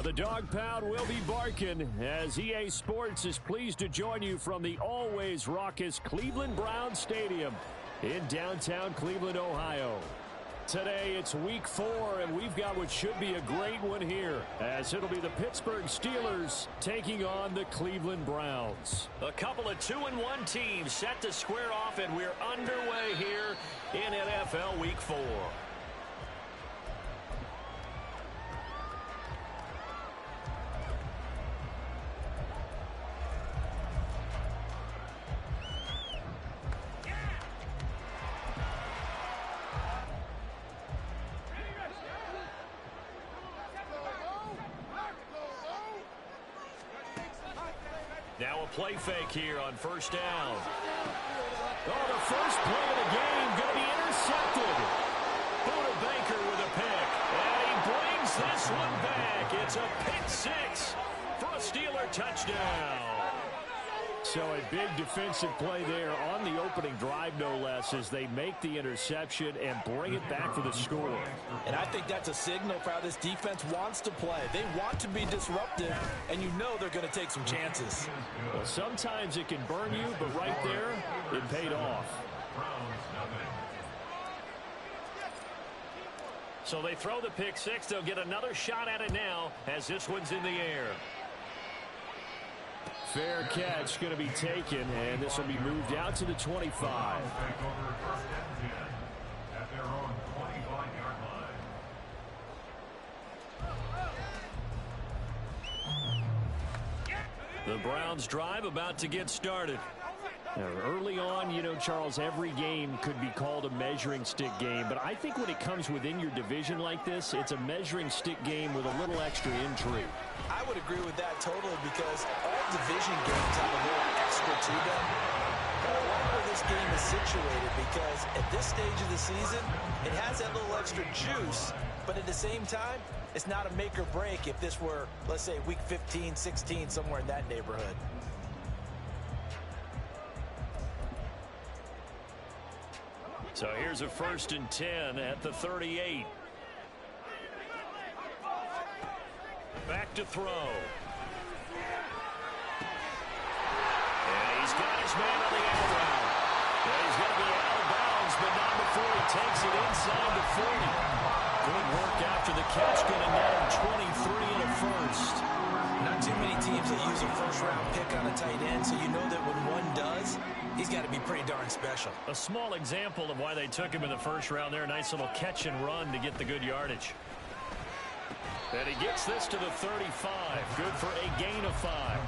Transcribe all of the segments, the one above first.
The dog pound will be barking as EA Sports is pleased to join you from the always raucous Cleveland Browns Stadium in downtown Cleveland, Ohio. Today it's week 4, and we've got what should be a great one here, as it'll be the Pittsburgh Steelers taking on the Cleveland Browns. A couple of 2-1 teams set to square off, and we're underway here in NFL Week 4. Now a play fake here on first down. Oh, the first play of the game going to be intercepted. Buda Baker with a pick. And he brings this one back. It's a pick six for a Steeler touchdown. So a big defensive play there on the opening drive, no less, as they make the interception and bring it back for the score. And I think that's a signal for how this defense wants to play. They want to be disruptive, and you know they're going to take some chances. Well, sometimes it can burn you, but right there, it paid off. So they throw the pick six. They'll get another shot at it now as this one's in the air. Fair catch going to be taken, and this will be moved out to the 25. The Browns drive about to get started. Now, early on, you know, Charles, every game could be called a measuring stick game, but I think when it comes within your division like this, it's a measuring stick game with a little extra intrigue. I would agree with that totally, because all division games have a little extra to them. But I like where this game is situated, because at this stage of the season, it has that little extra juice, but at the same time, it's not a make or break if this were, let's say, week 15, 16, somewhere in that neighborhood. So here's a 1st and 10 at the 38. Back to throw. And he's got his man on the end route. And he's going to be out of bounds, but not before he takes it inside the 40. Good work after the catch, going to net him 23 and a first. Not too many teams that use a first-round pick on a tight end, so you know that when one does, he's got to be pretty darn special. A small example of why they took him in the first round there. Nice little catch and run to get the good yardage. And he gets this to the 35. Good for a gain of 5.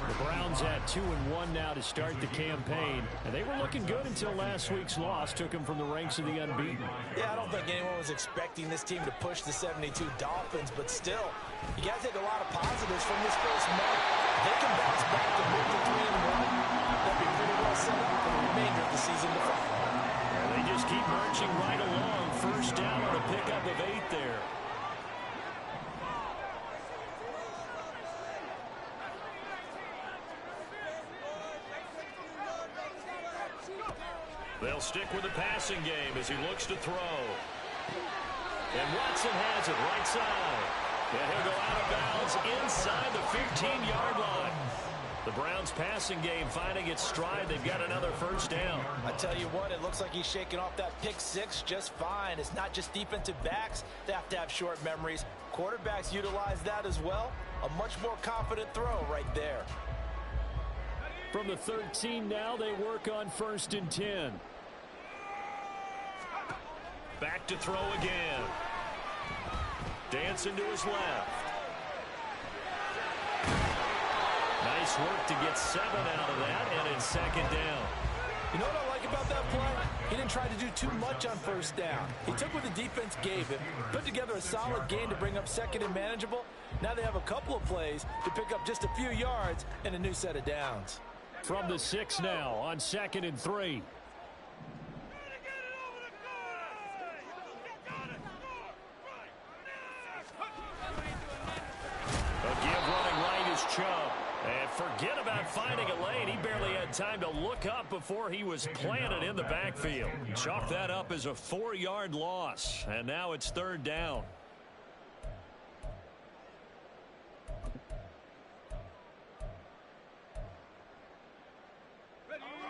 The Browns at 2-1 now to start the campaign. And they were looking good until last week's loss took them from the ranks of the unbeaten. Yeah, I don't think anyone was expecting this team to push the 72 Dolphins, but still, you got to take a lot of positives from this first month. They can bounce back to move to 3-1. They'll be pretty well set up for the remainder of the season to follow. They just keep marching right along. First down on a pickup of 8 there. They'll stick with the passing game as he looks to throw. And Watson has it right side. And he'll go out of bounds inside the 15-yard line. The Browns passing game finding its stride. They've got another first down. I tell you what, it looks like he's shaking off that pick six just fine. It's not just defensive backs that have to have short memories. Quarterbacks utilize that as well. A much more confident throw right there. From the 13 now, they work on 1st and 10. Back to throw again. Dancing to his left. Nice work to get 7 out of that, and it's 2nd down. You know what I like about that play? He didn't try to do too much on 1st down. He took what the defense gave him, put together a solid game to bring up 2nd and manageable. Now they have a couple of plays to pick up just a few yards and a new set of downs. From the 6 now on 2nd and 3. A give running right is Chubb. And forget about finding a lane. He barely had time to look up before he was planted in the backfield. Chalk that up as a 4-yard loss. And now it's 3rd down.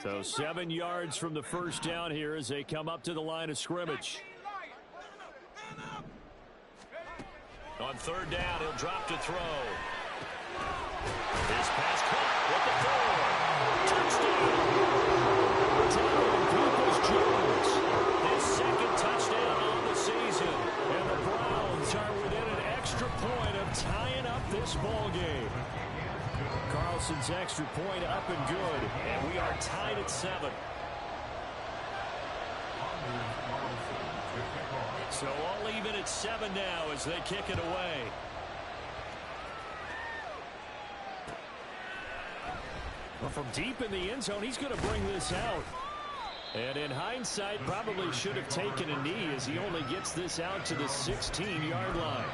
So 7 yards from the first down here as they come up to the line of scrimmage. On 3rd down, he'll drop to throw. His pass caught with the 4. Touchdown. Peoples-Jones. His 2nd touchdown on the season. And the Browns are within an extra point of tying up this ball game. Carlson's extra point up and good. And we are tied at 7. So all even at 7 now as they kick it away. Well, from deep in the end zone, he's going to bring this out. And in hindsight, probably should have taken a knee as he only gets this out to the 16-yard line.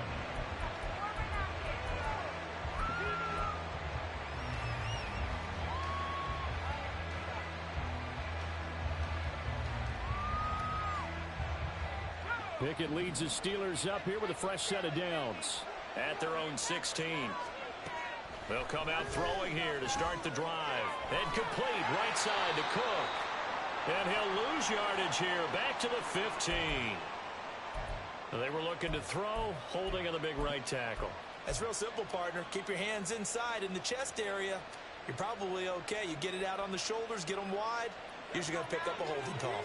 Pickett leads the Steelers up here with a fresh set of downs. At their own 16. They'll come out throwing here to start the drive. And complete right side to Cook. And he'll lose yardage here back to the 15. They were looking to throw, holding on the big right tackle. That's real simple, partner. Keep your hands inside in the chest area. You're probably okay. You get it out on the shoulders, get them wide. Usually going to pick up a holding call.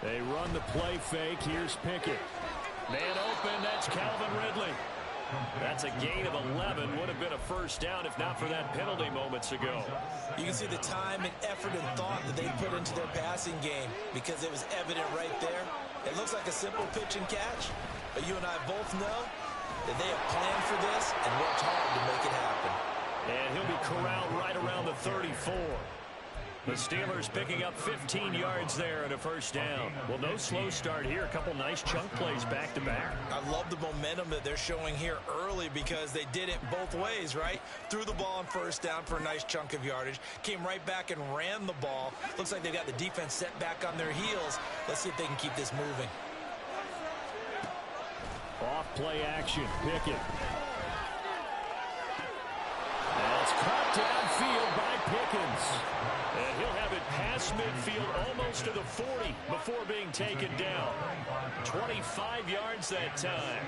They run the play fake. Here's Pickett. Man open. That's Calvin Ridley. That's a gain of 11. Would have been a first down if not for that penalty moments ago. You can see the time and effort and thought that they put into their passing game because it was evident right there. It looks like a simple pitch and catch, but you and I both know that they have planned for this and worked hard to make it happen. And he'll be corralled right around the 34. The Steelers picking up 15 yards there and a first down. Well, no slow start here. A couple nice chunk plays back-to-back. I love the momentum that they're showing here early because they did it both ways, right? Threw the ball on first down for a nice chunk of yardage. Came right back and ran the ball. Looks like they got the defense set back on their heels. Let's see if they can keep this moving. Off play action. Pickett. That's caught downfield by Pickens. And he'll have it past midfield almost to the 40 before being taken down. 25 yards that time.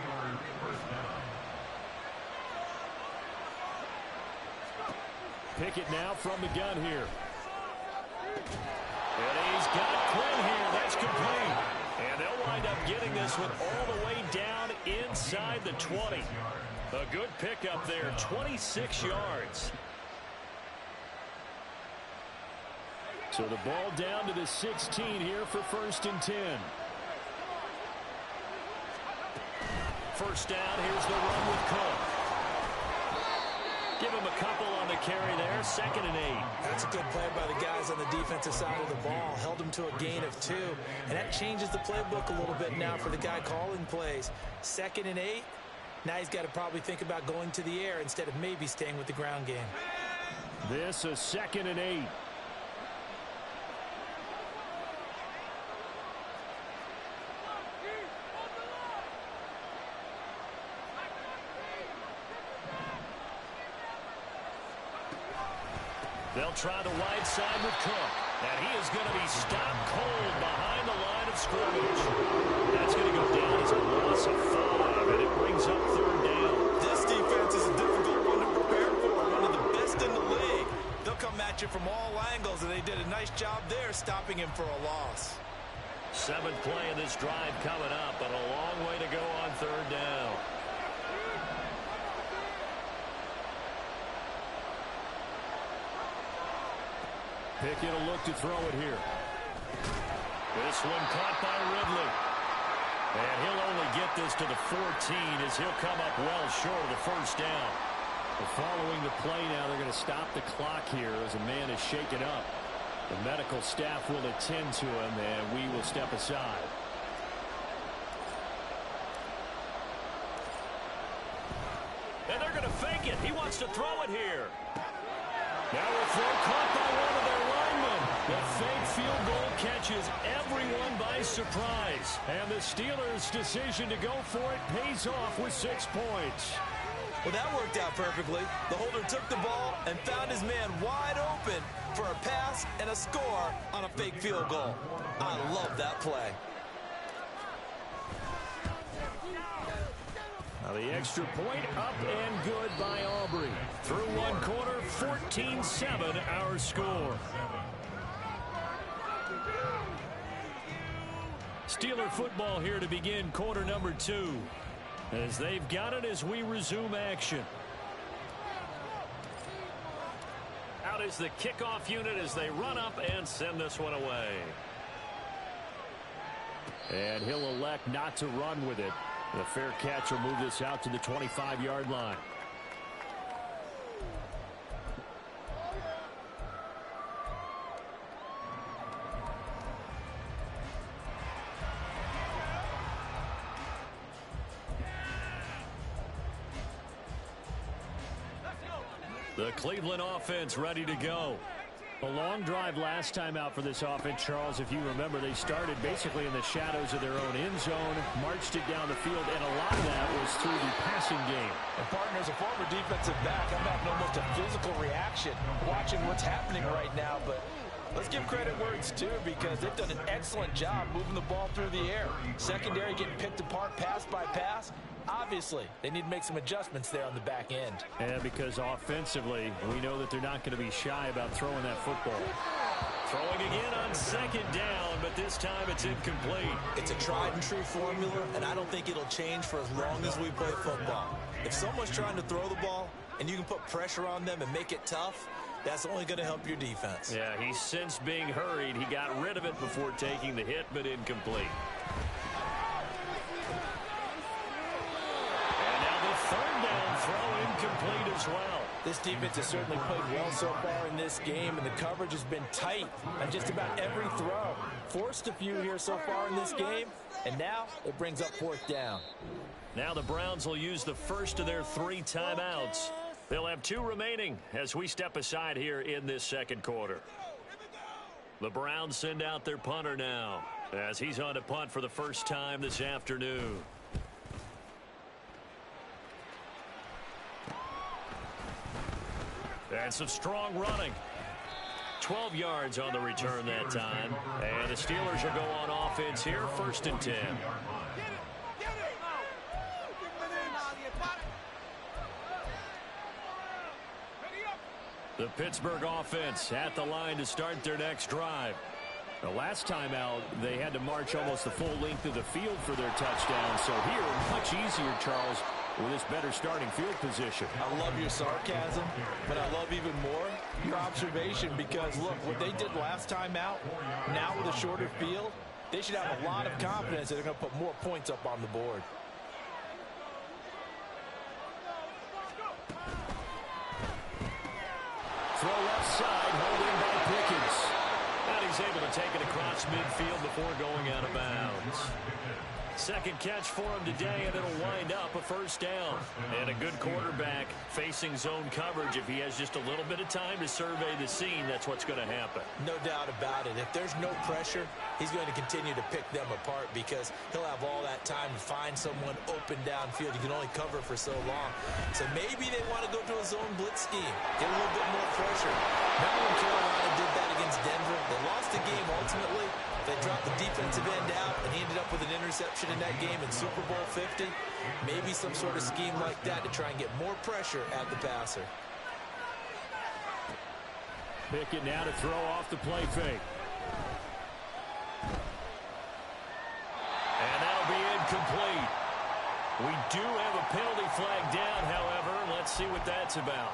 Pickett now from the gun here. And he's got Quinn here. That's complete. And they'll wind up getting this one all the way down inside the 20. A good pickup there, 26 yards. So the ball down to the 16 here for 1st and 10. First down, here's the run with Cook. Give him a couple on the carry there, 2nd and 8. That's a good play by the guys on the defensive side of the ball. Held him to a gain of 2. And that changes the playbook a little bit now for the guy calling plays. 2nd and 8. Now he's got to probably think about going to the air instead of maybe staying with the ground game. This a 2nd and 8. They'll try the wide side with Cook. And he is going to be stopped cold behind the line of scrimmage. That's going to go down as a loss of 5, and it brings up 3rd down. This defense is a difficult one to prepare for, one of the best in the league. They'll come at you from all angles, and they did a nice job there stopping him for a loss. 7th play of this drive coming up, but a long way to go on 3rd down. Pickett will look to throw it here. This one caught by Ridley. And he'll only get this to the 14 as he'll come up well short of the 1st down. Following the play now, they're going to stop the clock here as a man is shaken up. The medical staff will attend to him, and we will step aside. And they're going to fake it. He wants to throw it here. Now a throw caught by one of their linemen. The fake field goal catches everyone by surprise. And the Steelers' decision to go for it pays off with 6 points. Well, that worked out perfectly. The holder took the ball and found his man wide open for a pass and a score on a fake field goal. I love that play. Now the extra point up and good by Aubrey. Through 1 quarter, 14-7 our score. Steeler football here to begin quarter number 2. As they've got it as we resume action. Out is the kickoff unit as they run up and send this one away. And he'll elect not to run with it. The fair catch will move this out to the 25-yard line. The Cleveland offense ready to go. A long drive last time out for this offense, Charles. If you remember, they started basically in the shadows of their own end zone, marched it down the field, and a lot of that was through the passing game. And partner, as a former defensive back, I'm having almost a physical reaction watching what's happening right now. But let's give credit where it's due, because they've done an excellent job moving the ball through the air. Secondary getting picked apart pass by pass. Obviously, they need to make some adjustments there on the back end. And because offensively, we know that they're not going to be shy about throwing that football. Throwing again on 2nd down, but this time it's incomplete. It's a tried and true formula, and I don't think it'll change for as long as we play football. If someone's trying to throw the ball and you can put pressure on them and make it tough, that's only going to help your defense. Yeah, he's since being hurried. He got rid of it before taking the hit, but incomplete. Third down throw incomplete as well. This defense has certainly played well so far in this game, and the coverage has been tight on just about every throw. Forced a few here so far in this game, and now it brings up 4th down. Now the Browns will use the first of their 3 timeouts. They'll have 2 remaining as we step aside here in this 2nd quarter. The Browns send out their punter now as he's on to punt for the first time this afternoon. And some strong running. 12 yards on the return that time. And the Steelers will go on offense here, 1st and 10. The Pittsburgh offense at the line to start their next drive. The last time out, they had to march almost the full length of the field for their touchdown. So here, much easier, Charles, with this better starting field position. I love your sarcasm, but I love even more your observation, because, look, what they did last time out, now with a shorter field, they should have a lot of confidence that they're going to put more points up on the board. Throw left side, holding by Pickens. And he's able to take it across midfield before going out of bounds. Second catch for him today, and it'll wind up a first down. And a good quarterback facing zone coverage. If he has just a little bit of time to survey the scene, that's what's going to happen. No doubt about it. If there's no pressure, he's going to continue to pick them apart because he'll have all that time to find someone open downfield. You can only cover for so long. So maybe they want to go to a zone blitz scheme, get a little bit more pressure. Remember when Carolina did that against Denver? They lost the game ultimately. They dropped the defensive end out, and he ended up with an interception in that game in Super Bowl 50. Maybe some sort of scheme like that to try and get more pressure at the passer. Pickett now to throw off the play fake. And that'll be incomplete. We do have a penalty flag down, however. Let's see what that's about.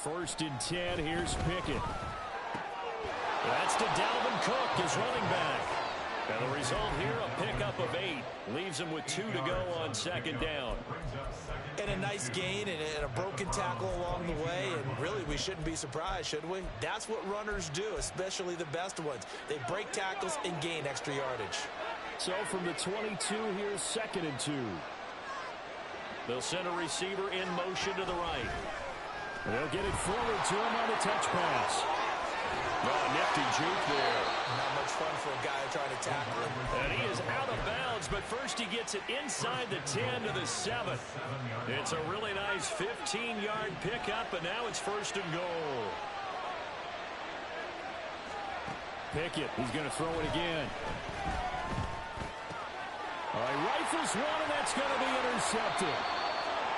First and 10, here's Pickett. That's to Dalvin Cook, his running back. And the result here, a pickup of 8. Leaves him with 2 to go on second down. And a nice gain and a broken tackle along the way. And really, we shouldn't be surprised, should we? That's what runners do, especially the best ones. They break tackles and gain extra yardage. So from the 22, here's second and 2. They'll send a receiver in motion to the right. They'll get it forward to him on a touch pass. Oh, nifty juke there. Not much fun for a guy trying to tackle him. And he is out of bounds, but first he gets it inside the 10 to the 7. It's a really nice 15-yard pickup, and now it's first and goal. Pickett, he's going to throw it again. All right, rifles one, and that's going to be intercepted.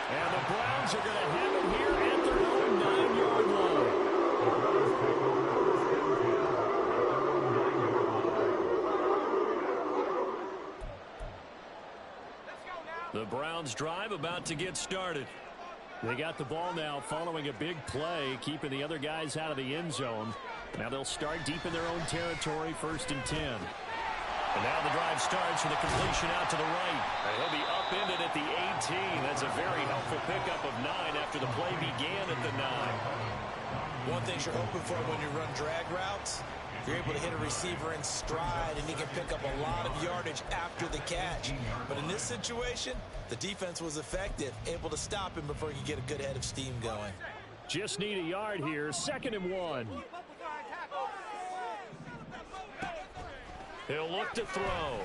And the Browns are going to have it here at their own 9-yard line. The Browns drive about to get started. They got the ball now following a big play, keeping the other guys out of the end zone. Now they'll start deep in their own territory, first and 10. And now the drive starts with a completion out to the right. And he'll be upended at the 18. That's a very helpful pickup of 9 after the play began at the 9. One thing you're hoping for when you run drag routes, you're able to hit a receiver in stride, and he can pick up a lot of yardage after the catch. But in this situation, the defense was effective, able to stop him before he could get a good head of steam going. Just need a yard here, second and 1. He'll look to throw.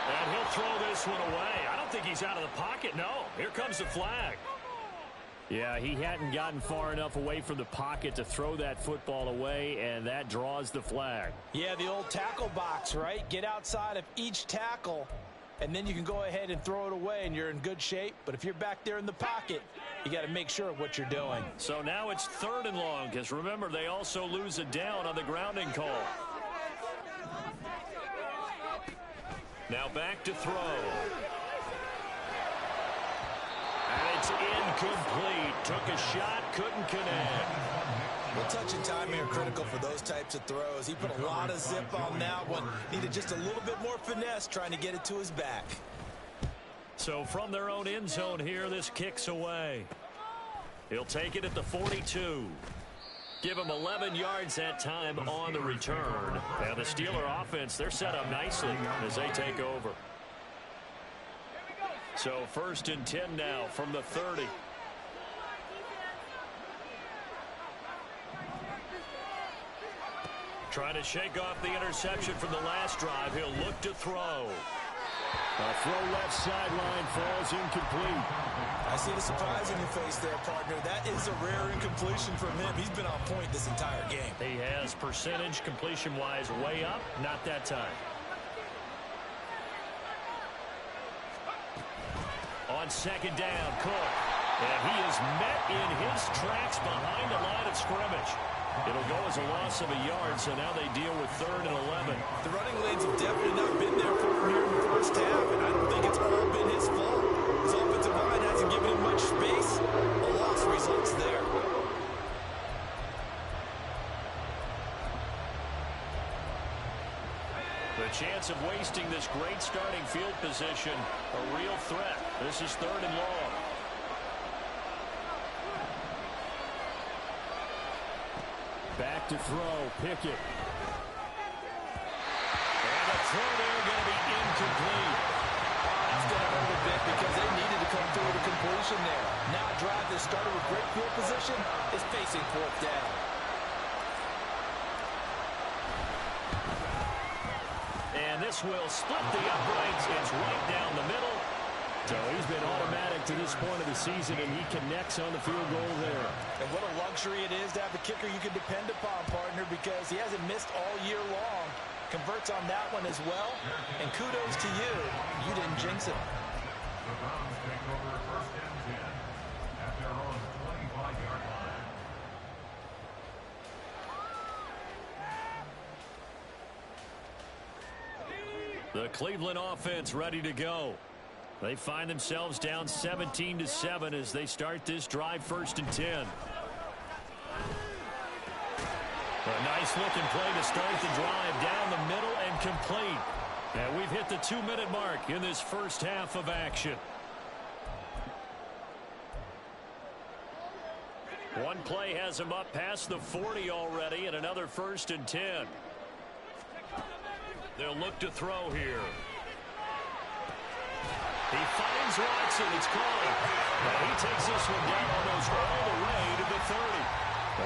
And he'll throw this one away. I don't think he's out of the pocket. No, here comes the flag. Yeah, he hadn't gotten far enough away from the pocket to throw that football away, and that draws the flag. Yeah, the old tackle box, right? Get outside of each tackle, and then you can go ahead and throw it away, and you're in good shape. But if you're back there in the pocket, you got to make sure of what you're doing. So now it's third and long, because remember, they also lose a down on the grounding call. Now back to throw. And it's incomplete. Took a shot, couldn't connect. Well, touch and timing are critical for those types of throws. He put a lot of zip on that one. Needed just a little bit more finesse trying to get it to his back. So from their own end zone here, this kicks away. He'll take it at the 42. Give him 11 yards that time on the return. Now the Steeler offense, they're set up nicely as they take over. So first and 10 now from the 30. Trying to shake off the interception from the last drive. He'll look to throw. A throw left sideline, falls incomplete. I see the surprise in your face there, partner. That is a rare incompletion from him. He's been on point this entire game. He has percentage completion-wise way up. Not that time. On second down, Cook. And he is met in his tracks behind the line of scrimmage. It'll go as a loss of a yard, so now they deal with third and 11. The running lanes have definitely not been there for him here in the first half, and I don't think it's all been his fault. His offensive line hasn't given him much space. A loss results there. The chance of wasting this great starting field position, a real threat. This is 3rd and long. Back to throw, Pickett. And the throw there going to be incomplete. That's going to hurt a bit because they needed to come through with a completion there. Now a drive that started with great field position is facing 4th down. And this will split the uprights. It's right down the middle. So he's been automatic to this point of the season, and he connects on the field goal there. And what a luxury it is to have a kicker you can depend upon, partner, because he hasn't missed all year long. Converts on that one as well. And kudos to you. You didn't jinx it. The Browns take over 1st and 10 at their own 25-yard line. The Cleveland offense ready to go. They find themselves down 17-7 as they start this drive 1st and 10. A nice-looking play to start the drive down the middle and complete. And we've hit the 2-minute mark in this first half of action. One play has him up past the 40 already, and another 1st and 10. They'll look to throw here. He finds Watson. It's caught. He takes this one down almost all the way to the 30.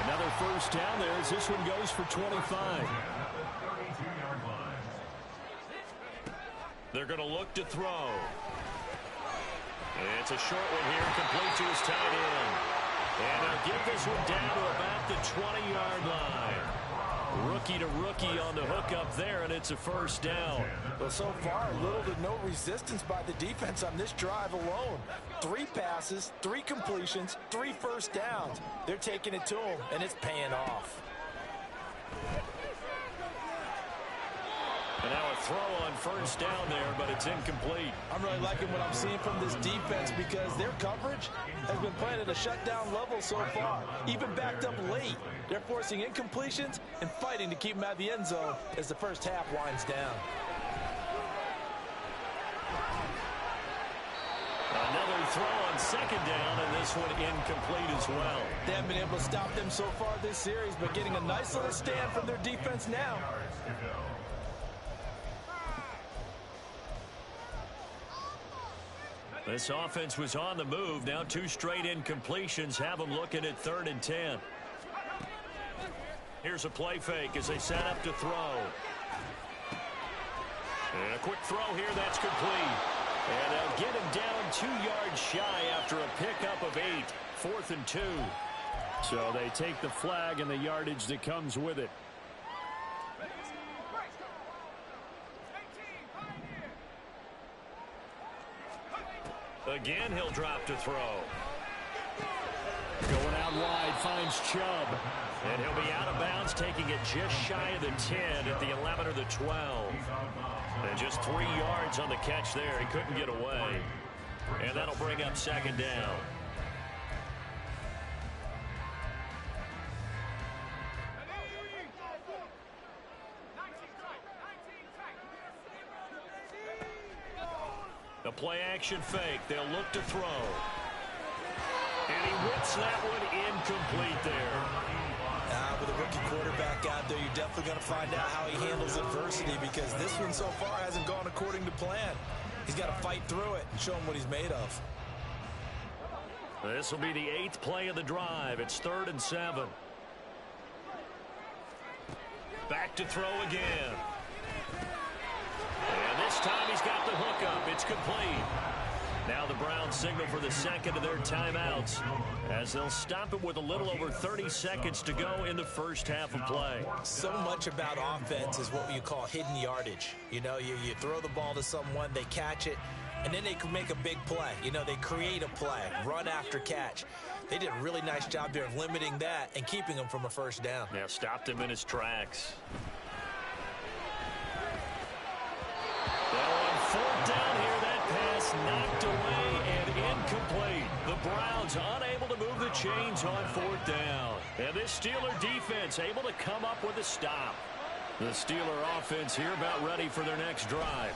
Another 1st down there as this one goes for 25. They're going to look to throw. It's a short one here, complete to his tight end. And they'll get this one down to about the 20-yard line. Rookie to rookie on the hookup there, and it's a 1st down. Well, so far, little to no resistance by the defense on this drive alone. 3 passes, 3 completions, 3 1st downs. They're taking it to him, and it's paying off. And now a throw on 1st down there, but it's incomplete. I'm really liking what I'm seeing from this defense because their coverage has been playing at a shutdown level so far. Even backed up late. They're forcing incompletions and fighting to keep them out of the end zone as the first half winds down. Another throw on 2nd down, and this one incomplete as well. They haven't been able to stop them so far this series, but getting a nice little stand from their defense now. This offense was on the move. Now 2 straight incompletions have them looking at 3rd and 10. Here's a play fake as they set up to throw. And a quick throw here, that's complete. And they'll get him down 2 yards shy after a pickup of 8. 4th and 2. So they take the flag and the yardage that comes with it. Again, he'll drop to throw. Going out wide, finds Chubb. And he'll be out of bounds, taking it just shy of the 10 at the 11 or the 12. And just 3 yards on the catch there. He couldn't get away. And that'll bring up 2nd down. The play-action fake. They'll look to throw. And he whips that one incomplete there. With a rookie quarterback out there, you're definitely going to find out how he handles adversity because this one so far hasn't gone according to plan. He's got to fight through it and show him what he's made of. This will be the 8th play of the drive. It's 3rd and 7. Back to throw again. And this time he's got the hookup. It's complete. Now the Browns signal for the 2nd of their timeouts as they'll stop it with a little over 30 seconds to go in the first half of play. So much about offense is what you call hidden yardage. You know, you throw the ball to someone, they catch it, and then they can make a big play. You know, they create a play, run after catch. They did a really nice job there of limiting that and keeping him from a 1st down. Yeah, stopped him in his tracks. Well, on 4th down here, that pass knocked away and incomplete. The Browns unable to move the chains on 4th down. And this Steeler defense able to come up with a stop. The Steeler offense here about ready for their next drive.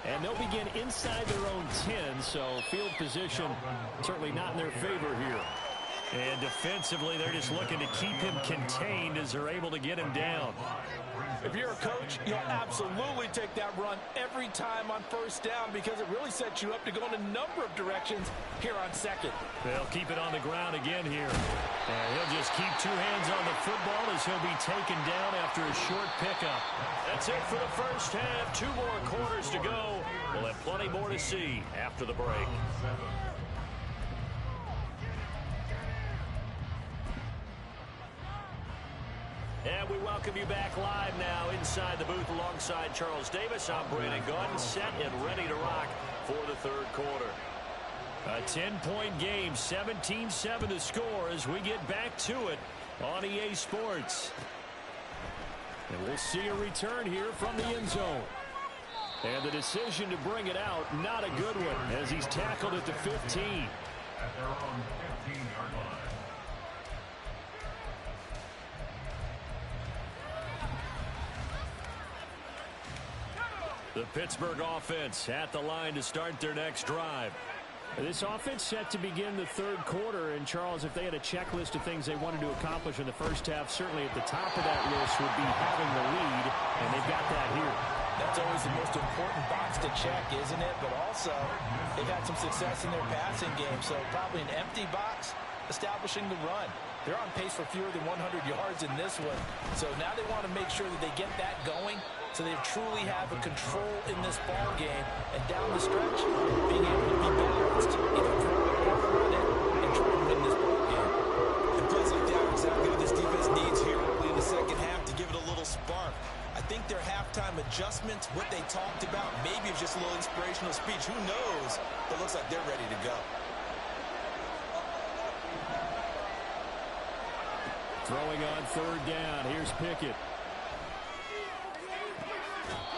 And they'll begin inside their own 10, so field position certainly not in their favor here. And defensively, they're just looking to keep him contained as they're able to get him down. If you're a coach, you'll absolutely take that run every time on first down because it really sets you up to go in a number of directions here on second. They'll keep it on the ground again here. And he'll just keep two hands on the football as he'll be taken down after a short pickup. That's it for the first half. 2 more quarters to go. We'll have plenty more to see after the break. And we welcome you back live now inside the booth alongside Charles Davis. I'm Brandon Gaudin, set and ready to rock for the third quarter. A 10-point game, 17-7 the score as we get back to it on EA Sports. And we'll see a return here from the end zone. And the decision to bring it out, not a good one, as he's tackled at the 15. At their own 15-yard line. The Pittsburgh offense at the line to start their next drive. This offense set to begin the third quarter. And, Charles, if they had a checklist of things they wanted to accomplish in the first half, certainly at the top of that list would be having the lead, and they've got that here. That's always the most important box to check, isn't it? But also, they've had some success in their passing game, so probably an empty box establishing the run. They're on pace for fewer than 100 yards in this one, so now they want to make sure that they get that going so they truly have a control in this ball game, and down the stretch, being able to be balanced, either throw it or run it, and try to win this ball game. And plays like that are exactly what this defense needs here early in the second half to give it a little spark. I think their halftime adjustments, what they talked about, maybe it's just a little inspirational speech. Who knows? But it looks like they're ready to go. Throwing on third down. Here's Pickett.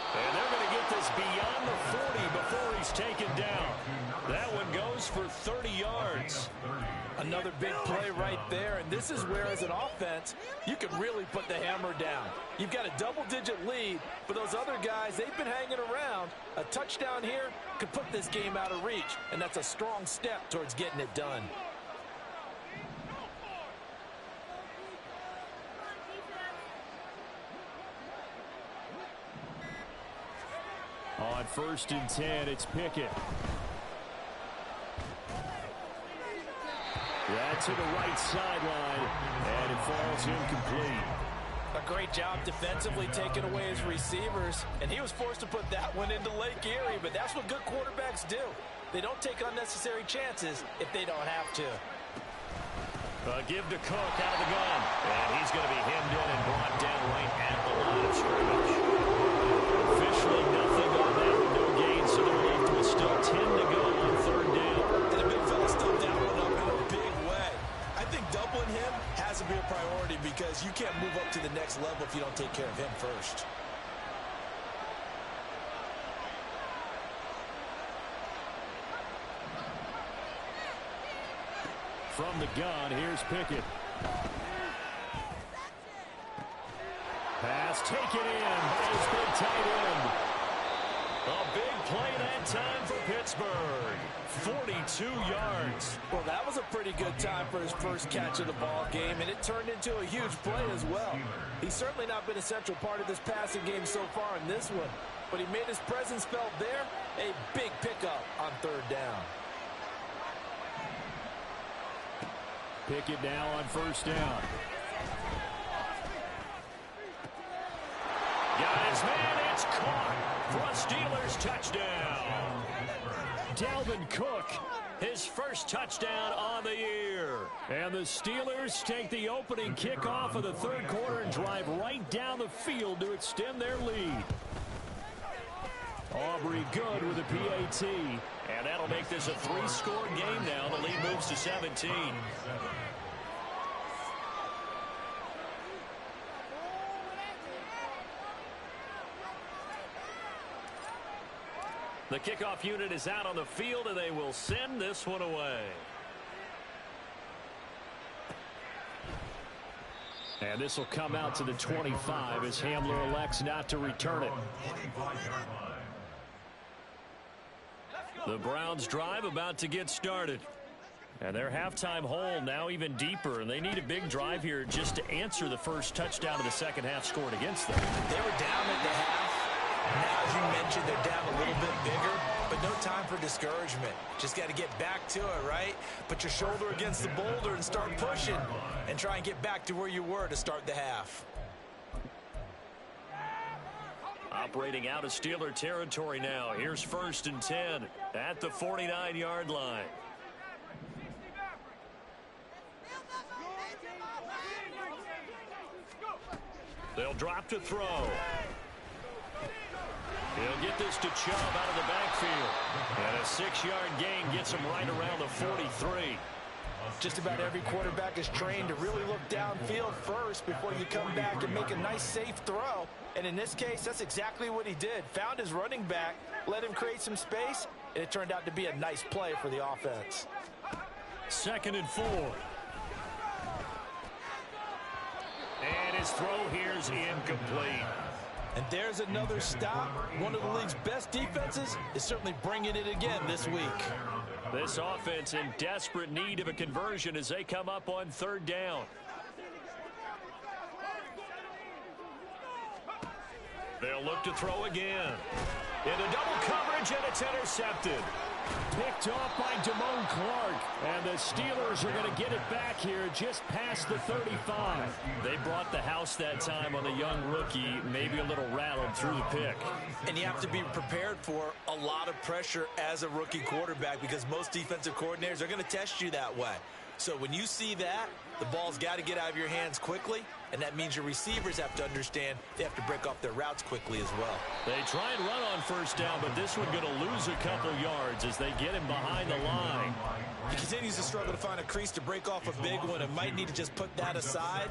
And they're going to get this beyond the 40 before he's taken down. That one goes for 30 yards. Another big play right there, and this is where, as an offense, you can really put the hammer down. You've got a double-digit lead, but those other guys, they've been hanging around. A touchdown here could put this game out of reach, and that's a strong step towards getting it done. On 1st and 10, it's Pickett. That's to the right sideline, and it falls incomplete. A great job defensively taking away his receivers, and he was forced to put that one into Lake Erie, but that's what good quarterbacks do. They don't take unnecessary chances if they don't have to. Give to Cook out of the gun, and he's going to be hemmed in and brought down right at the line of scrimmage. Officially nothing on that with no gain, so they're left with still 10 to go on third down. And the big fella still doubling up in a big way. I think doubling him has to be a priority because you can't move up to the next level if you don't take care of him first. From the gun, here's Pickett. Pass taken in by his big tight end. A big play that time for Pittsburgh. 42 yards. Well, that was a pretty good time for his first catch of the ball game, and it turned into a huge play as well. He's certainly not been a central part of this passing game so far in this one, but he made his presence felt there. A big pickup on third down. Pickett now on 1st down. Got his man, it's caught for a Steelers touchdown. Dalvin Cook, His first touchdown on the year. and the Steelers take the opening kickoff of the third quarter and drive right down the field to extend their lead. Aubrey good with a PAT. And that'll make this a 3-score game now. The lead moves to 17. The kickoff unit is out on the field, and they will send this one away. And this will come out to the 25 as Hamler elects not to return it. The Browns drive about to get started. And their halftime hole now even deeper, and they need a big drive here just to answer the first touchdown of the second half scored against them. They were down at the half. Now, as you mentioned, they're down a little bit bigger, but no time for discouragement. Just got to get back to it, right? Put your shoulder against the boulder and start pushing and try and get back to where you were to start the half. Operating out of Steeler territory now. Here's 1st and 10 at the 49-yard line. They'll drop to throw. He'll get this to Chubb out of the backfield. And a 6-yard gain gets him right around the 43. Just about every quarterback is trained to really look downfield first before you come back and make a nice, safe throw. And in this case, that's exactly what he did. Found his running back, let him create some space, and it turned out to be a nice play for the offense. 2nd and 4. And his throw here is incomplete. And there's another stop. One of the league's best defenses is certainly bringing it again this week. This offense in desperate need of a conversion as they come up on 3rd down. They'll look to throw again. Into double coverage, and it's intercepted. Picked off by Damone Clark, and the Steelers are going to get it back here just past the 35. They brought the house that time on the young rookie, maybe a little rattled through the pick. And you have to be prepared for a lot of pressure as a rookie quarterback because most defensive coordinators are going to test you that way. So when you see that, the ball's got to get out of your hands quickly, and that means your receivers have to understand they have to break off their routes quickly as well. They try and run on 1st down, but this one going to lose a couple yards as they get him behind the line. He continues to struggle to find a crease to break off a big one and might need to just put that aside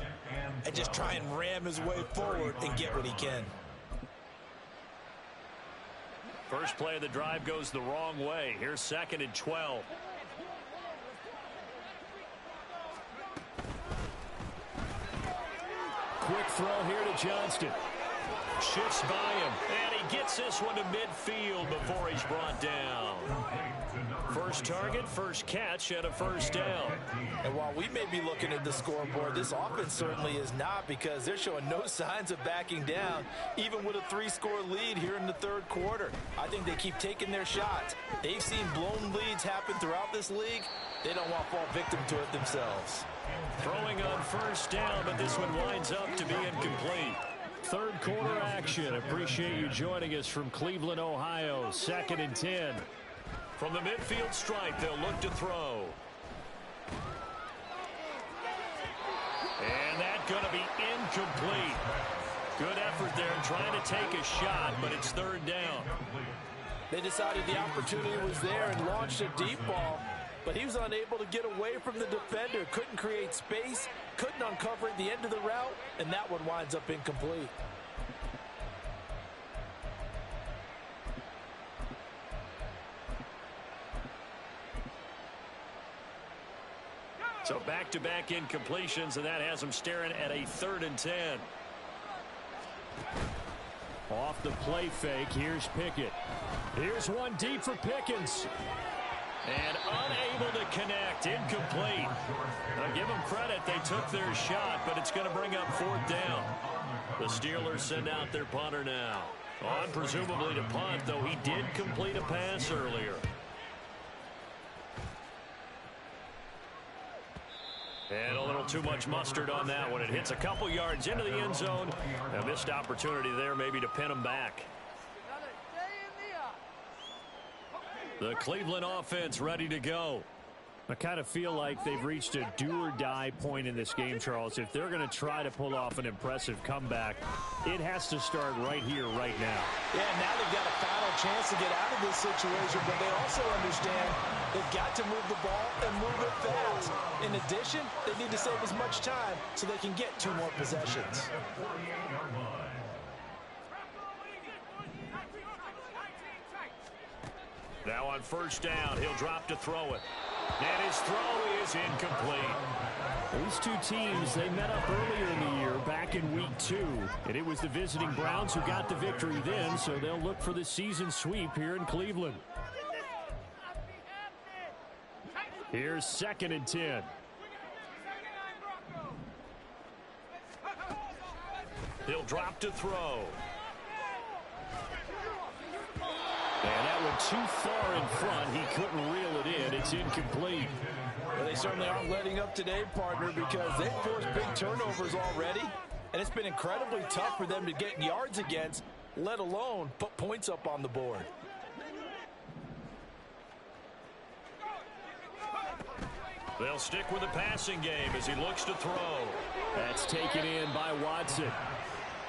and just try and ram his way forward and get what he can. First play of the drive goes the wrong way. Here's 2nd and 12. Quick throw here to Johnston. Shifts by him, and he gets this one to midfield before he's brought down. First target, first catch, and a 1st down. And while we may be looking at the scoreboard, this offense certainly is not because they're showing no signs of backing down, even with a 3-score lead here in the 3rd quarter. I think they keep taking their shots. They've seen blown leads happen throughout this league. They don't want to fall victim to it themselves. Throwing on 1st down, but this one winds up to be incomplete. 3rd quarter action. Appreciate you joining us from Cleveland, Ohio. 2nd and 10. From the midfield stripe, they'll look to throw. And that's going to be incomplete. Good effort there trying to take a shot, but it's 3rd down. They decided the opportunity was there and launched a deep ball, but he was unable to get away from the defender, couldn't create space, couldn't uncover at the end of the route, and that one winds up incomplete. So back-to-back incompletions, and that has them staring at a 3rd and 10. Off the play fake, here's Pickett. Here's one deep for Pickens. And unable to connect, incomplete. Now give them credit, they took their shot, but it's going to bring up 4th down. The Steelers send out their punter now. On presumably to punt, though he did complete a pass earlier. And a little too much mustard on that one. It hits a couple yards into the end zone. A missed opportunity there maybe to pin them back. The Cleveland offense ready to go. I kind of feel like they've reached a do-or-die point in this game, Charles. If they're going to try to pull off an impressive comeback, it has to start right here, right now. Yeah, now they've got a final chance to get out of this situation, but they also understand they've got to move the ball and move it fast. In addition, they need to save as much time so they can get 2 more possessions. Now on 1st down, he'll drop to throw it. And his throw is incomplete. These two teams, they met up earlier in the year, back in week 2. And it was the visiting Browns who got the victory then, so they'll look for the season sweep here in Cleveland. Here's 2nd and 10. He'll drop to throw. And that one too far in front. He couldn't reel it in. It's incomplete. Well, they certainly aren't letting up today, partner, because they've forced big turnovers already, and it's been incredibly tough for them to get yards against, let alone put points up on the board. They'll stick with the passing game as he looks to throw. That's taken in by Watson.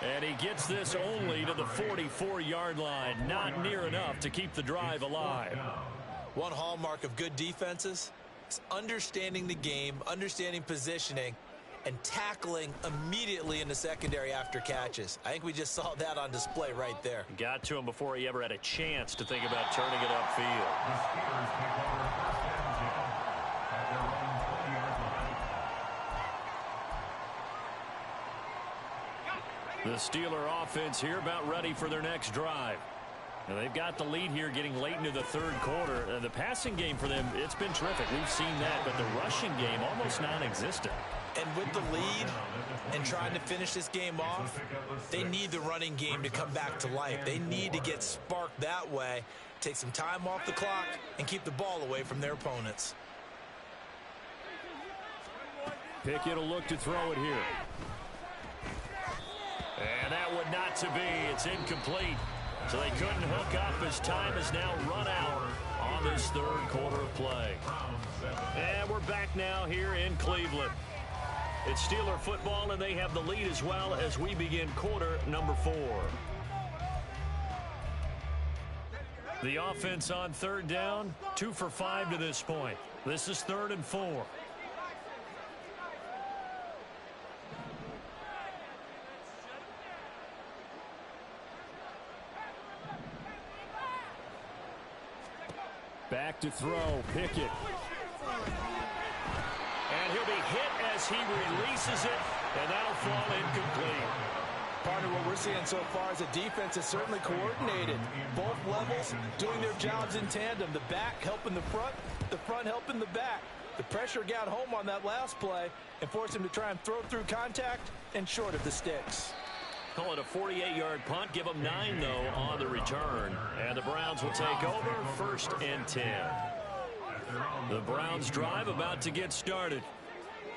And he gets this only to the 44-yard line. Not near enough to keep the drive alive. One hallmark of good defenses is understanding the game, understanding positioning, and tackling immediately in the secondary after catches. I think we just saw that on display right there. Got to him before he ever had a chance to think about turning it upfield. The Steeler offense here about ready for their next drive. Now they've got the lead here getting late into the 3rd quarter. The passing game for them, it's been terrific. We've seen that, but the rushing game almost non-existent. And with the lead and trying to finish this game off, they need the running game to come back to life. They need to get sparked that way, take some time off the clock, and keep the ball away from their opponents. Pickett will look to throw it here. And that would not to be. It's incomplete. So they couldn't hook up as time has now run out on this 3rd quarter of play. And we're back now here in Cleveland. It's Steeler football, and they have the lead as well as we begin quarter number 4. The offense on 3rd down, 2 for 5 to this point. This is 3rd and 4. Back to throw, Pickett. And he'll be hit as he releases it, and that'll fall incomplete. Partner, what we're seeing so far is the defense is certainly coordinated. Both levels doing their jobs in tandem. The back helping the front helping the back. The pressure got home on that last play and forced him to try and throw through contact and short of the sticks. Call it a 48-yard punt. Give them 9, though, on the return. And the Browns will take over 1st and 10. The Browns drive about to get started.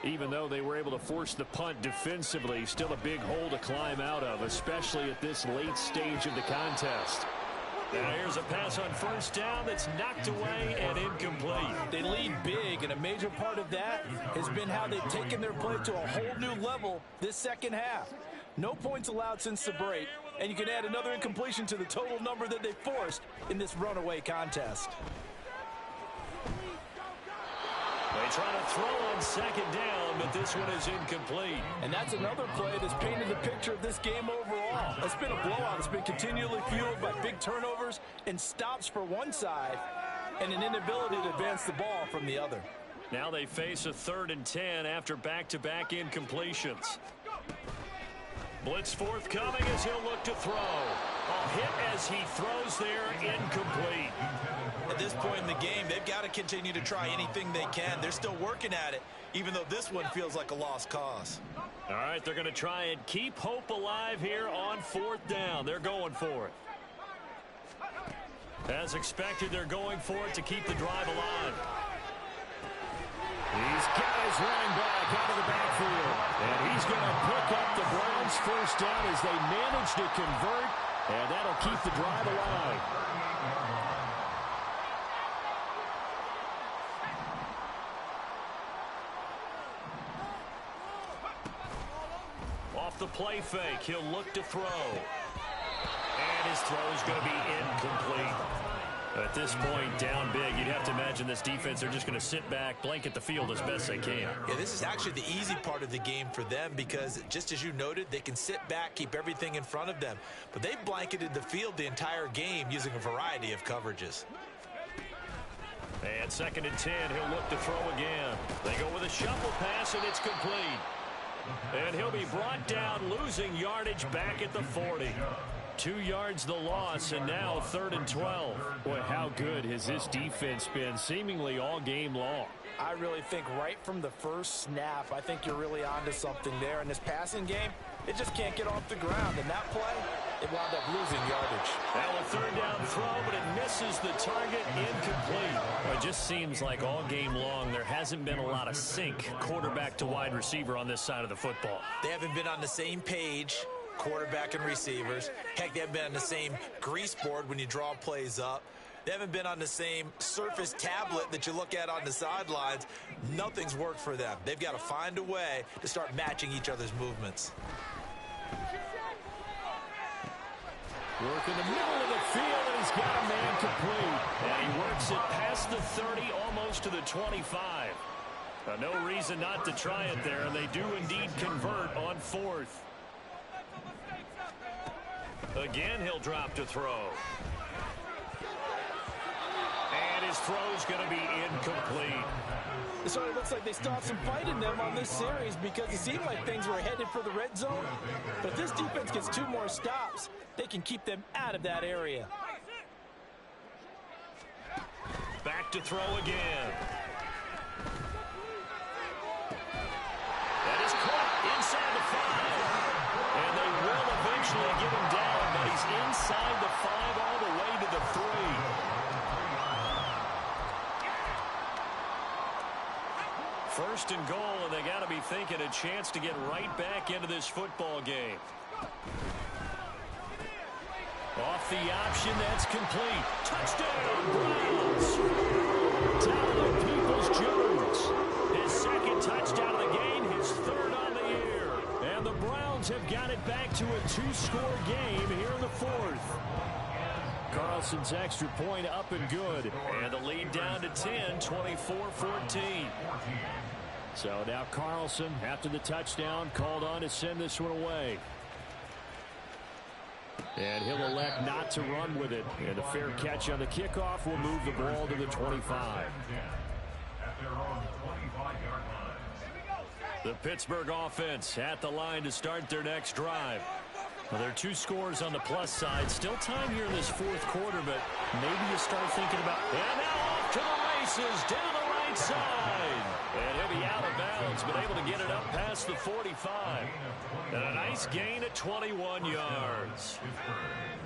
Even though they were able to force the punt defensively, still a big hole to climb out of, especially at this late stage of the contest. Now here's a pass on 1st down that's knocked away and incomplete. They lead big, and a major part of that has been how they've taken their play to a whole new level this 2nd half. No points allowed since the break, and you can add another incompletion to the total number that they forced in this runaway contest. They try to throw on 2nd down, but this one is incomplete. And that's another play that's painted the picture of this game overall. It's been a blowout. It's been continually fueled by big turnovers and stops for one side and an inability to advance the ball from the other. Now they face a 3rd and 10 after back-to-back incompletions. Blitz forthcoming as he'll look to throw. A hit as he throws there, incomplete. At this point in the game, they've got to continue to try anything they can. They're still working at it, even though this one feels like a lost cause. All right, they're going to try and keep hope alive here on 4th down. They're going for it. As expected, they're going for it to keep the drive alive. He's got his running back out of the backfield. And he's going to pick up the Browns' 1st down as they manage to convert. And that'll keep the drive alive. Off the play fake, he'll look to throw. And his throw is going to be incomplete. At this point, down big, you'd have to imagine this defense, they're just going to sit back, blanket the field as best they can. Yeah, this is actually the easy part of the game for them because, just as you noted, they can sit back, keep everything in front of them. But they've blanketed the field the entire game using a variety of coverages. And 2nd and 10, he'll look to throw again. They go with a shuffle pass, and it's complete. And he'll be brought down, losing yardage back at the 40. 2 yards the loss, and now 3rd and 12. Boy, how good has this defense been seemingly all game long? I really think right from the first snap, I think you're really onto something there. In this passing game, it just can't get off the ground. And that play, it wound up losing yardage. Now a 3rd down throw, but it misses the target, incomplete. It just seems like all game long there hasn't been a lot of sync quarterback to wide receiver on this side of the football. They haven't been on the same page, quarterback and receivers. Heck, they haven't been on the same grease board when you draw plays up. They haven't been on the same surface tablet that you look at on the sidelines. Nothing's worked for them. They've got to find a way to start matching each other's movements. Work in the middle of the field, and he's got a man complete. And he works it past the 30, almost to the 25. No reason not to try it there, and they do indeed convert on 4th. Again, he'll drop to throw. And his throw's going to be incomplete. So it looks like they still have some fight in them on this series because it seemed like things were headed for the red zone. But if this defense gets 2 more stops, they can keep them out of that area. Back to throw again. That is caught inside the 5. And they will eventually get him down, but he's inside the 5 all the way to the 3. First and goal, and they got to be thinking a chance to get right back into this football game. Off the option, that's complete. Touchdown, Browns! Tyler Peoples-Jones. His 2nd touchdown of the game, his 3rd on the year. And the Browns have got it back to a 2-score game here in the 4th. Carlson's extra point up and good. And the lead down to 10, 24-14. So now Carlson, after the touchdown, called on to send this one away. And he'll elect not to run with it. And a fair catch on the kickoff will move the ball to the 25. The Pittsburgh offense at the line to start their next drive. Well, there are 2 scores on the plus side. Still time here in this 4th quarter, but maybe you start thinking about... And now off to the races, down the right side. And he'll be out of bounds, but able to get it up past the 45. And a nice gain at 21 yards.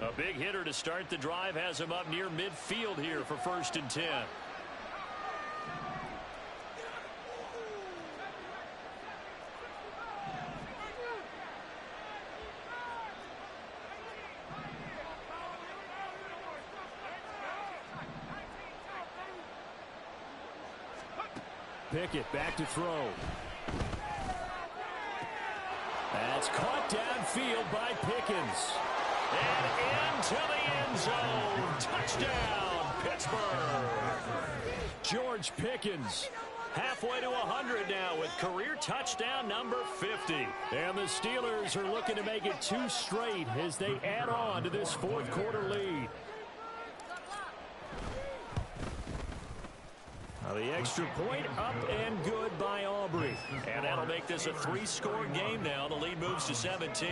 A big hitter to start the drive has him up near midfield here for 1st and 10. Pickett back to throw. That's caught downfield by Pickens. And into the end zone. Touchdown, Pittsburgh. George Pickens halfway to 100 now with career touchdown number 50. And the Steelers are looking to make it 2 straight as they add on to this 4th quarter lead. The extra point up and good by Aubrey. And that'll make this a 3-score game now. The lead moves to 17.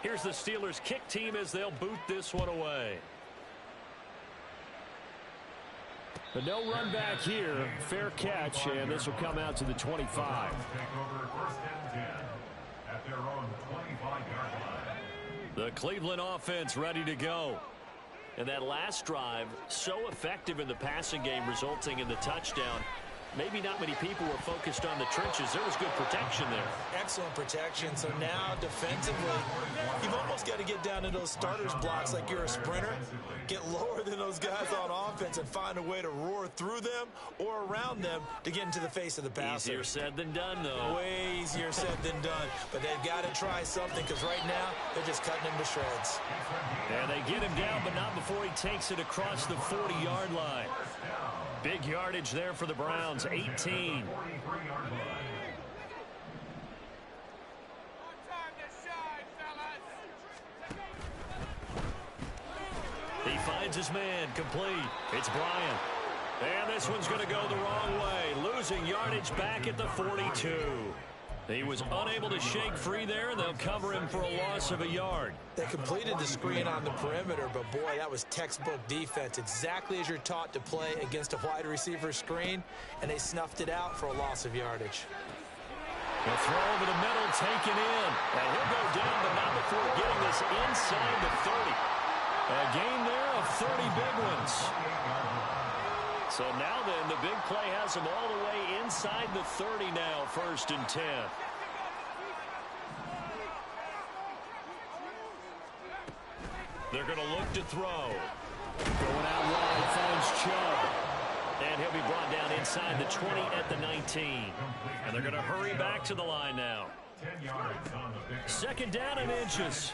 Here's the Steelers kick team as they'll boot this one away. But no run back here. Fair catch, and this will come out to the 25. The Cleveland offense ready to go. And that last drive, so effective in the passing game, resulting in the touchdown. Maybe not many people were focused on the trenches. There was good protection there. Excellent protection. So now defensively, you've almost got to get down to those starters blocks like you're a sprinter. Get lower than those guys on offense and find a way to roar through them or around them to get into the face of the passer. Easier said than done, though. Way easier said than done. But they've got to try something because right now they're just cutting him to shreds. And they get him down, but not before he takes it across the 40-yard line. Big yardage there for the Browns, 18. He finds his man, complete. It's Bryant. And this one's going to go the wrong way, losing yardage back at the 42. He was unable to shake free there, and they'll cover him for a loss of a yard. They completed the screen on the perimeter, but boy, that was textbook defense, exactly as you're taught to play against a wide receiver screen, and they snuffed it out for a loss of yardage. The throw over the middle, taken in. And he'll go down, but not before getting this inside the 30. A gain there of 30 big ones. So now then, the big play has him all the way inside the 30 now, 1st and 10. They're going to look to throw. Going out wide, finds Chubb. And he'll be brought down inside the 20 at the 19. And they're going to hurry back to the line now. 10 yards on the pick. 2nd down and inches.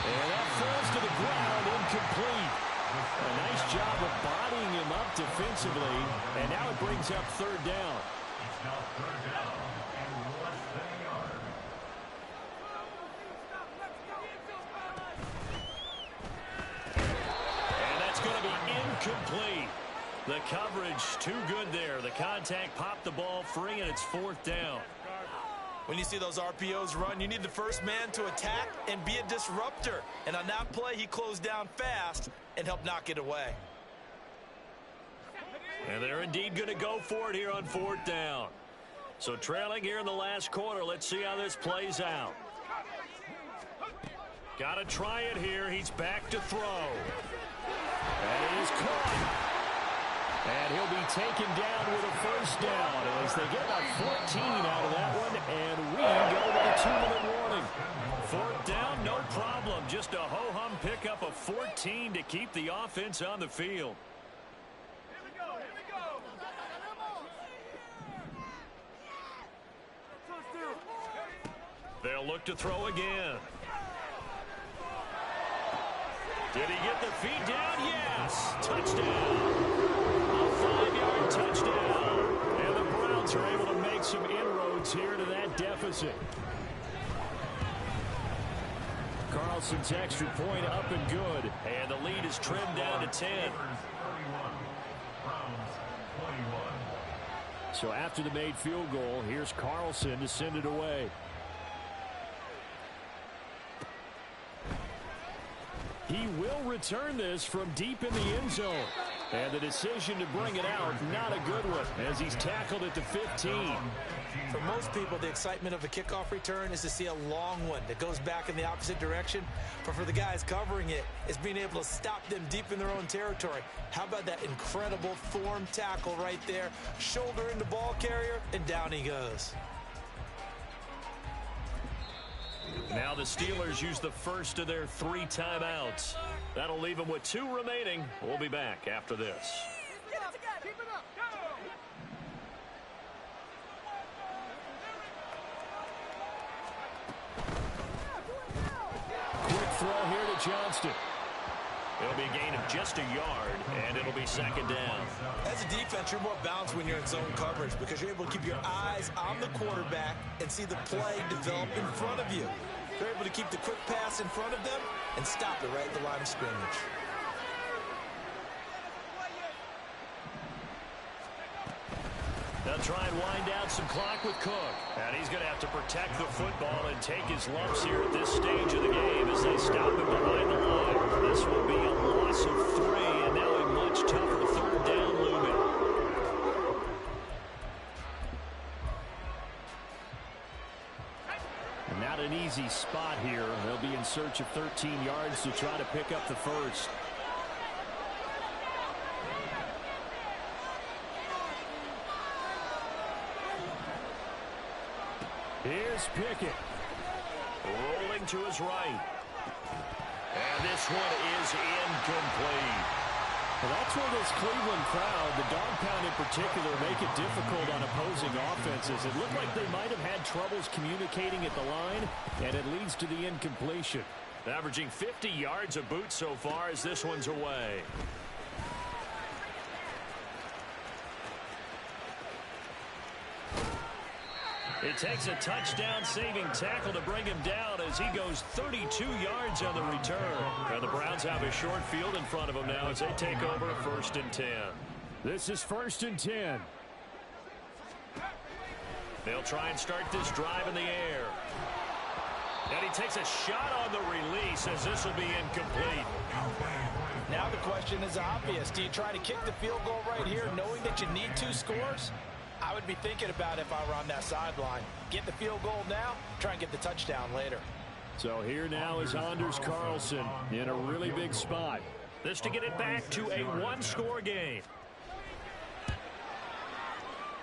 And that falls to the ground, incomplete. A nice job of bodying him up defensively. And now it brings up 3rd down. It's now 3rd down and less than a yard. And that's going to be incomplete. The coverage too good there. The contact popped the ball free, and it's 4th down. When you see those RPOs run, you need the first man to attack and be a disruptor. And on that play, he closed down fast and helped knock it away. And they're indeed going to go for it here on 4th down. So trailing here in the last quarter. Let's see how this plays out. Got to try it here. He's back to throw. And it is caught. And he'll be taken down with a 1st down as they get about 14 out of that one. And we go to the 2-minute warning. 4th down, no problem. Just a ho-hum pickup of 14 to keep the offense on the field. They'll look to throw again. Did he get the feet down? Yes. Touchdown. A 5-yard touchdown. And the Browns are able to make some inroads here to that deficit. Carlson's extra point up and good. And the lead is trimmed down to 10. So after the made field goal, here's Carlson to send it away. He will return this from deep in the end zone. And the decision to bring it out, not a good one, as he's tackled at the 15. For most people, the excitement of a kickoff return is to see a long one that goes back in the opposite direction. But for the guys covering it, it's being able to stop them deep in their own territory. How about that incredible form tackle right there? Shoulder in the ball carrier, and down he goes. Now the Steelers use the first of their 3 timeouts. That'll leave them with 2 remaining. We'll be back after this. Quick throw here to Johnston. It'll be a gain of just a yard, and it'll be 2nd down. As a defense, you're more balanced when you're in zone coverage because you're able to keep your eyes on the quarterback and see the play develop in front of you. They're able to keep the quick pass in front of them and stop it right at the line of scrimmage. They'll try and wind down some clock with Cook. And he's going to have to protect the football and take his lumps here at this stage of the game as they stop him behind the line. This will be a loss of 3, and now a much tougher 3rd down looming. And not an easy spot here. They'll be in search of 13 yards to try to pick up the first. Here's Pickett. Rolling to his right. And this one is incomplete. Well, that's where this Cleveland crowd, the dog pound in particular, make it difficult on opposing offenses. It looked like they might have had troubles communicating at the line, and it leads to the incompletion. Averaging 50 yards a boot so far as this one's away. It takes a touchdown-saving tackle to bring him down as he goes 32 yards on the return. And the Browns Browns have a short field in front of them now as they take over 1st and 10. This is 1st and 10. They'll try and start this drive in the air. And he takes a shot on the release as this will be incomplete. Now the question is obvious. Do you try to kick the field goal right here knowing that you need 2 scores? I would be thinking about if I were on that sideline. Get the field goal now, try and get the touchdown later. So here now is Anders Carlson in a really big spot. This to get it back to a 1-score game.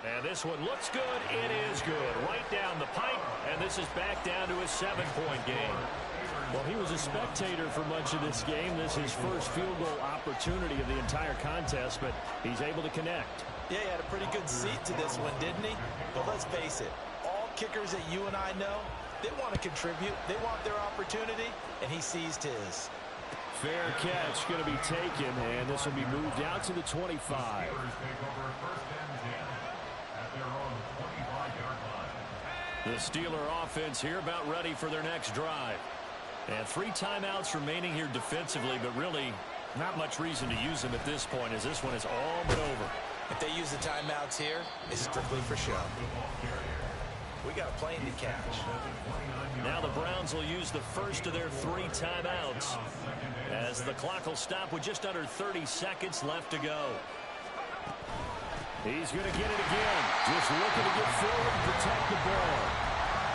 And this one looks good. It is good. Right down the pipe. And this is back down to a 7-point game. Well, he was a spectator for much of this game. This is his first field goal opportunity of the entire contest, but he's able to connect. Yeah, he had a pretty good seat to this one, didn't he? But let's face it, all kickers that you and I know, they want to contribute. They want their opportunity, and he seized his. Fair catch going to be taken, and this will be moved out to the 25. The Steeler offense here about ready for their next drive. And 3 timeouts remaining here defensively, but really not much reason to use them at this point as this one is all but over. If they use the timeouts here, it's strictly for show. We got a plane to catch. Now the Browns will use the first of their 3 timeouts as the clock will stop with just under 30 seconds left to go. He's going to get it again. Just looking to get forward and protect the ball.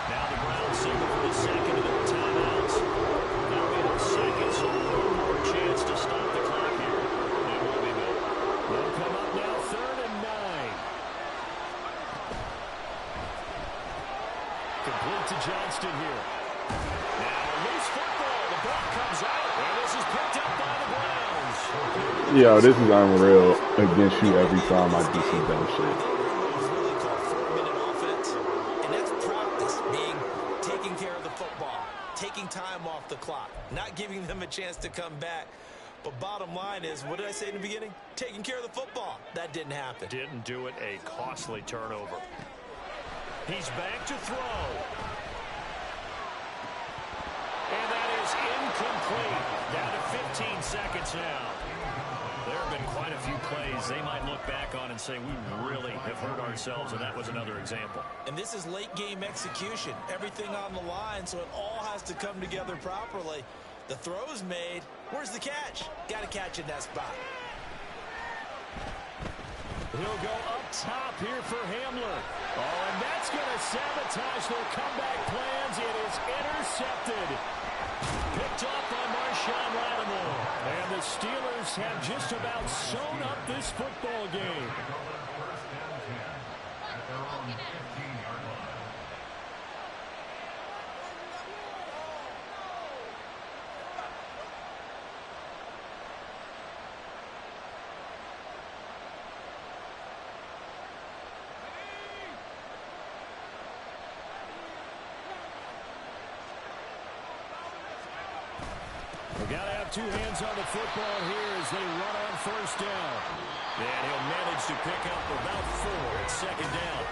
Now the Browns signal for the second of their timeouts. That'll be their second, so one more chance to stop the clock here. It will be good. They'll come up now 3rd and 9. Complete to Johnston here. Now a loose football. The ball comes out, and this is picked up by the Browns. Yo, this is unreal against you every time I do some dumb shit. It's really called 4-minute offense, and that's practice, being taking care of the football, taking time off the clock, not giving them a chance to come back. But bottom line is, what did I say in the beginning? Taking care of the football. That didn't happen. Didn't do it. A costly turnover. He's back to throw. And that is incomplete. Down to 15 seconds now. There have been quite a few plays they might look back on and say, we really have hurt ourselves, and that was another example. And this is late game execution. Everything on the line, so it all has to come together properly. The throw's made. Where's the catch? Got to catch in that spot. He'll go up top here for Hamler. Oh, and that's going to sabotage their comeback plans. It is intercepted. Picked off by Marshawn Lattimore. And the Steelers have just about sewn up this football game. We've got to have 2 hands on the football here as they run on 1st down. And he'll manage to pick up about 4 at 2nd down.